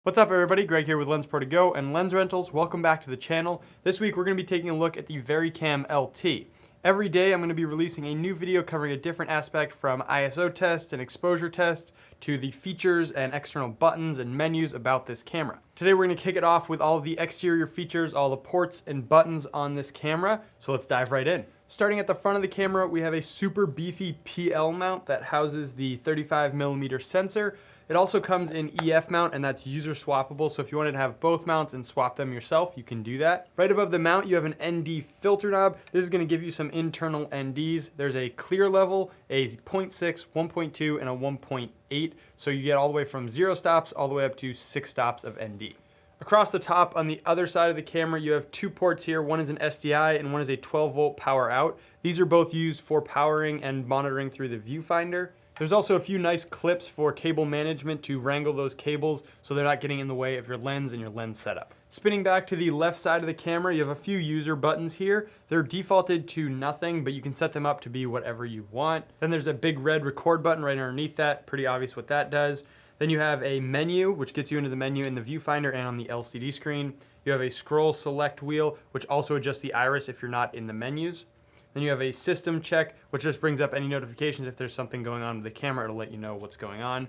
What's up everybody, Greg here with LensProToGo and Lens Rentals. Welcome back to the channel. This week we're going to be taking a look at the Varicam LT. Every day I'm going to be releasing a new video covering a different aspect from ISO tests and exposure tests to the features and external buttons and menus about this camera. Today we're going to kick it off with all of the exterior features, all the ports and buttons on this camera, so let's dive right in. Starting at the front of the camera, we have a super beefy PL mount that houses the 35mm sensor. It also comes in EF mount, and that's user swappable, so if you wanted to have both mounts and swap them yourself, you can do that. Right above the mount, you have an ND filter knob. This is going to give you some internal NDs. There's a clear level, a 0.6, 1.2, and a 1.8, so you get all the way from 0 stops all the way up to 6 stops of ND. Across the top on the other side of the camera, you have two ports here. One is an SDI and one is a 12-volt power out. These are both used for powering and monitoring through the viewfinder. There's also a few nice clips for cable management to wrangle those cables so they're not getting in the way of your lens and your lens setup. Spinning back to the left side of the camera, you have a few user buttons here. They're defaulted to nothing, but you can set them up to be whatever you want. Then there's a big red record button right underneath that. Pretty obvious what that does. Then you have a menu, which gets you into the menu in the viewfinder and on the LCD screen. You have a scroll select wheel, which also adjusts the iris if you're not in the menus. Then you have a system check, which just brings up any notifications if there's something going on with the camera. It'll let you know what's going on.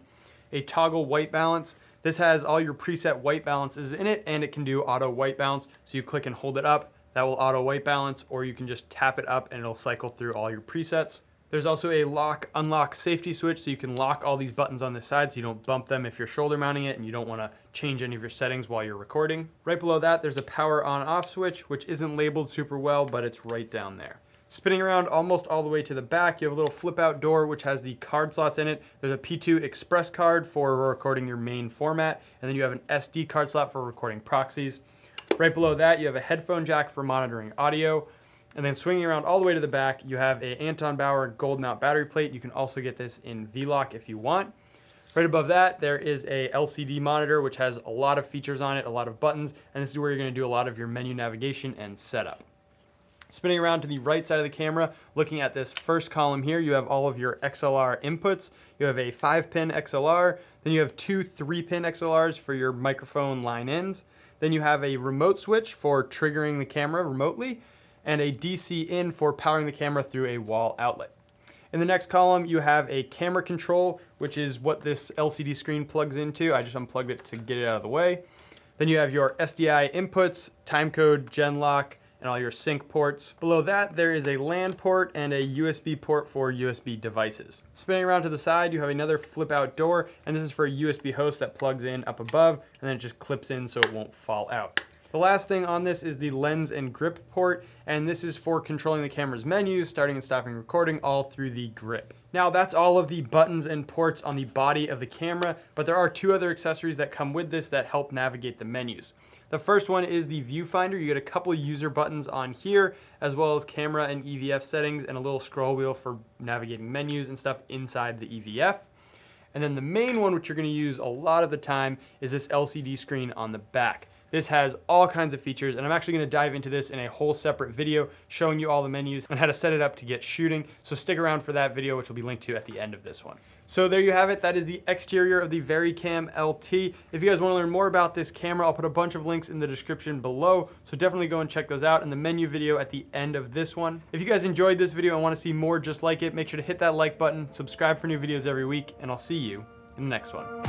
A toggle white balance. This has all your preset white balances in it, and it can do auto white balance. So you click and hold it up, that will auto white balance, or you can just tap it up and it'll cycle through all your presets. There's also a lock unlock safety switch, so you can lock all these buttons on the side so you don't bump them if you're shoulder mounting it and you don't want to change any of your settings while you're recording. Right below that, there's a power on off switch, which isn't labeled super well, but it's right down there. Spinning around almost all the way to the back, you have a little flip out door which has the card slots in it. There's a P2 Express card for recording your main format, and then you have an SD card slot for recording proxies. Right below that, you have a headphone jack for monitoring audio. And then swinging around all the way to the back, you have a Anton Bauer gold mount battery plate. You can also get this in V-Lock if you want. Right above that, there is a LCD monitor which has a lot of features on it, a lot of buttons, and this is where you're going to do a lot of your menu navigation and setup. Spinning around to the right side of the camera, looking at this first column here, you have all of your XLR inputs. You have a 5-pin XLR, then you have two 3-pin XLRs for your microphone line ins. Then you have a remote switch for triggering the camera remotely, and a DC in for powering the camera through a wall outlet. In the next column, you have a camera control, which is what this LCD screen plugs into. I just unplugged it to get it out of the way. Then you have your SDI inputs, timecode, Genlock, and all your sync ports. Below that, there is a LAN port and a USB port for USB devices. Spinning around to the side, you have another flip out door, and this is for a USB host that plugs in up above, and then it just clips in so it won't fall out. The last thing on this is the lens and grip port, and this is for controlling the camera's menus, starting and stopping recording, all through the grip. Now that's all of the buttons and ports on the body of the camera, but there are two other accessories that come with this that help navigate the menus. The first one is the viewfinder. You get a couple user buttons on here, as well as camera and EVF settings and a little scroll wheel for navigating menus and stuff inside the EVF. And then the main one, which you're going to use a lot of the time, is this LCD screen on the back. This has all kinds of features, and I'm actually going to dive into this in a whole separate video showing you all the menus and how to set it up to get shooting. So stick around for that video, which will be linked to at the end of this one. So there you have it. That is the exterior of the Varicam LT. If you guys want to learn more about this camera, I'll put a bunch of links in the description below. So definitely go and check those out, and the menu video at the end of this one. If you guys enjoyed this video and want to see more just like it, make sure to hit that like button, subscribe for new videos every week, and I'll see you in the next one.